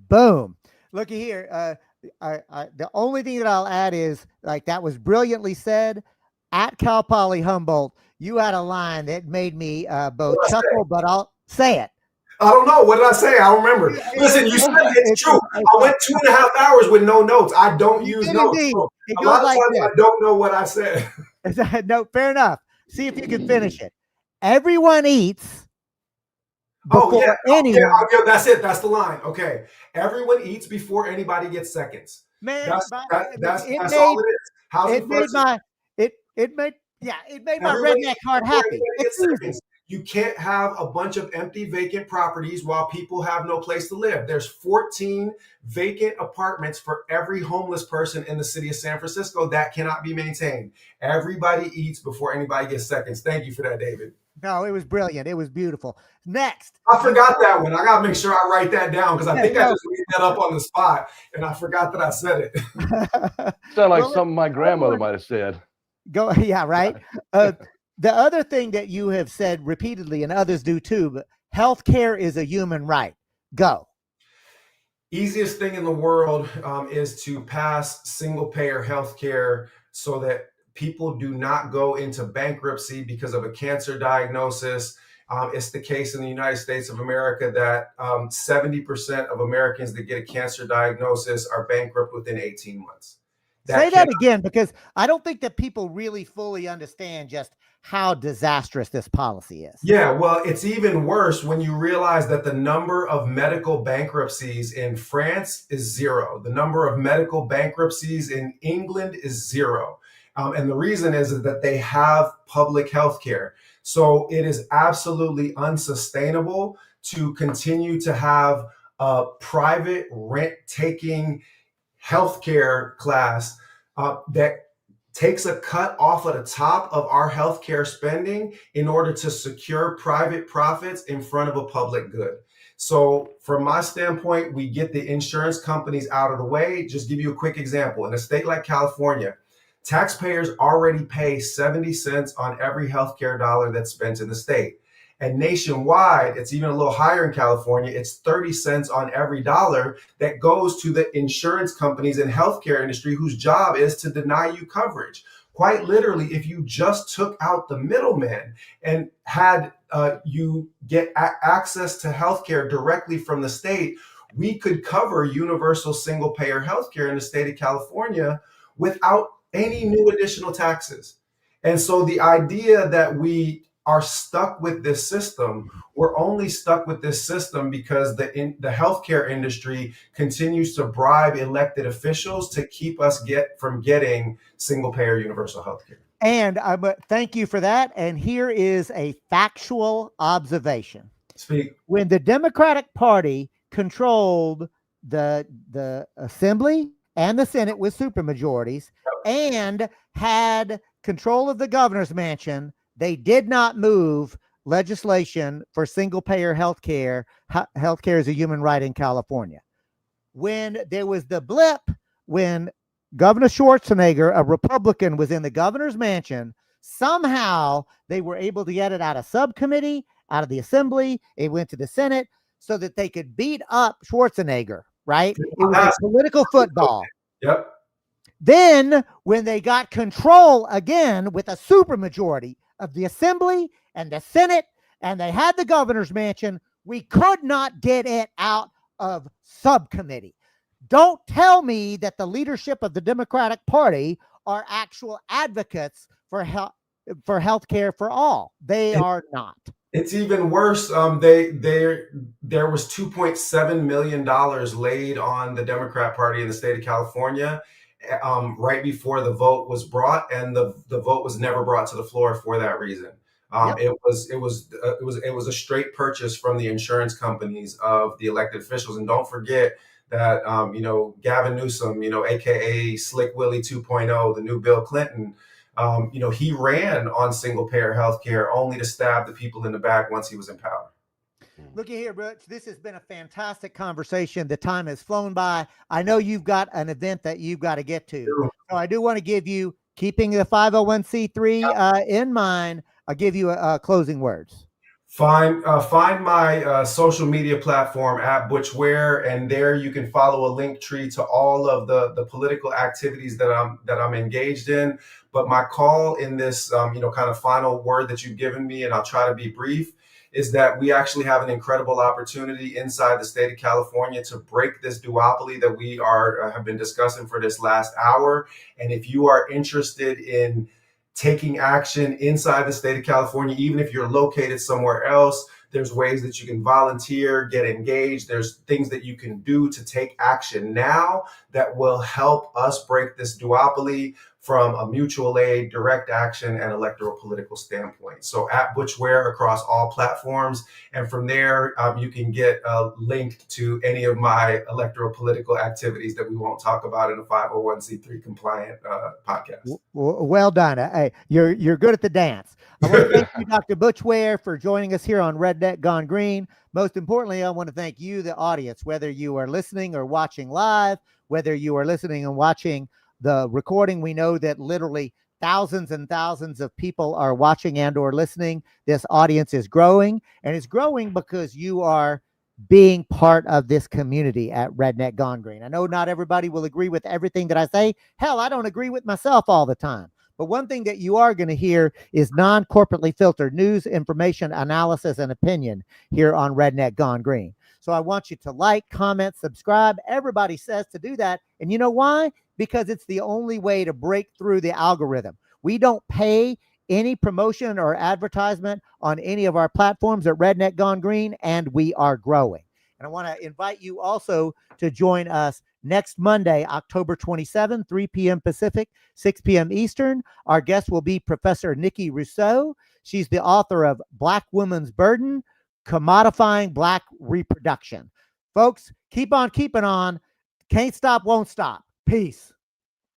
Boom. Looky here. The only thing that I'll add is, like, that was brilliantly said. At Cal Poly Humboldt, you had a line that made me both chuckle, but I'll say it. I don't know. What did I say? I don't remember. Listen, you said it's true. I went 2.5 hours with no notes. I don't use notes. So a lot of times I don't know what I said. No, fair enough. See if you can finish it. Everyone eats. Before anyone. Yeah, that's it. That's the line. Okay. Everyone eats before anybody gets seconds. Man, that's all it is. Housing first. It made my redneck heart happy. You can't have a bunch of empty vacant properties while people have no place to live. There's 14 vacant apartments for every homeless person in the city of San Francisco. That cannot be maintained. Everybody eats before anybody gets seconds. Thank you for that, David. No, it was brilliant. It was beautiful. Next. I forgot that one. I got to make sure I write that down because I think I just made that up on the spot and I forgot that I said it. Sound like something my grandmother might have said. Yeah, right. The other thing that you have said repeatedly, and others do too, but healthcare is a human right. Go. Easiest thing in the world is to pass single payer healthcare so that people do not go into bankruptcy because of a cancer diagnosis. It's the case in the United States of America that 70% of Americans that get a cancer diagnosis are bankrupt within 18 months. Say that again, because I don't think that people really fully understand just how disastrous this policy is. Yeah, well, it's even worse when you realize that the number of medical bankruptcies in France is zero. The number of medical bankruptcies in England is zero. And the reason is that they have public health care. So it is absolutely unsustainable to continue to have a private rent-taking healthcare class that takes a cut off of the top of our healthcare spending in order to secure private profits in front of a public good. So from my standpoint, we get the insurance companies out of the way. Just give you a quick example. In a state like California, taxpayers already pay 70 cents on every healthcare dollar that's spent in the state. And nationwide, it's even a little higher in California. It's 30 cents on every dollar that goes to the insurance companies and healthcare industry whose job is to deny you coverage. Quite literally, if you just took out the middleman and had you get access to healthcare directly from the state, we could cover universal single payer healthcare in the state of California without any new additional taxes. And so the idea that we are stuck with this system, we're only stuck with this system because the healthcare industry continues to bribe elected officials to keep us from getting single payer universal healthcare. And thank you for that. And here is a factual observation. Speak. When the Democratic Party controlled the Assembly and the Senate with supermajorities and had control of the governor's mansion, they did not move legislation for single payer health care. Healthcare is a human right in California. When there was the blip, when Governor Schwarzenegger, a Republican, was in the governor's mansion, somehow they were able to get it out of subcommittee, out of the Assembly. It went to the Senate so that they could beat up Schwarzenegger, right? It was a political football. Yep. Then when they got control again with a supermajority of the Assembly and the Senate, and they had the governor's mansion, we could not get it out of subcommittee. Don't tell me that the leadership of the Democratic Party are actual advocates for health care for all. They are not. It's even worse. There was $2.7 million laid on the Democrat Party in the state of California right before the vote was brought, and the vote was never brought to the floor for that reason. It was a straight purchase from the insurance companies of the elected officials. And don't forget that Gavin Newsom, aka Slick Willie 2.0, the new Bill Clinton, he ran on single payer healthcare only to stab the people in the back once he was in power. Look at here, Butch. This has been a fantastic conversation. The time has flown by. I know you've got an event that you've got to get to. Sure. So I do want to give you, keeping the 501c3 in mind, I'll give you closing words. Find my social media platform at Butch Ware, and there you can follow a link tree to all of the political activities that I'm engaged in. But my call in this kind of final word that you've given me, and I'll try to be brief, is that we actually have an incredible opportunity inside the state of California to break this duopoly that we have been discussing for this last hour. And if you are interested in taking action inside the state of California, even if you're located somewhere else, there's ways that you can volunteer, get engaged. There's things that you can do to take action now that will help us break this duopoly from a mutual aid, direct action, and electoral political standpoint. So at Butch Ware across all platforms. And from there, you can get linked to any of my electoral political activities that we won't talk about in a 501c3 compliant podcast. Well done. Hey, you're good at the dance. I want to thank you, Dr. Butch Ware, for joining us here on Redneck Gone Green. Most importantly, I want to thank you, the audience, whether you are listening or watching live, whether you are listening and watching the recording. We know that literally thousands and thousands of people are watching and or listening. This audience is growing, and it's growing because you are being part of this community at Redneck Gone Green. I know not everybody will agree with everything that I say. Hell, I don't agree with myself all the time. But one thing that you are going to hear is non-corporately filtered news, information, analysis, and opinion here on Redneck Gone Green. So I want you to like, comment, subscribe. Everybody says to do that. And you know why? Because it's the only way to break through the algorithm. We don't pay any promotion or advertisement on any of our platforms at Redneck Gone Green, and we are growing. And I want to invite you also to join us next Monday, October 27, 3 p.m. Pacific, 6 p.m. Eastern. Our guest will be Professor Nikki Rousseau. She's the author of Black Woman's Burden, Commodifying Black Reproduction. Folks, keep on keeping on. Can't stop, won't stop. Peace.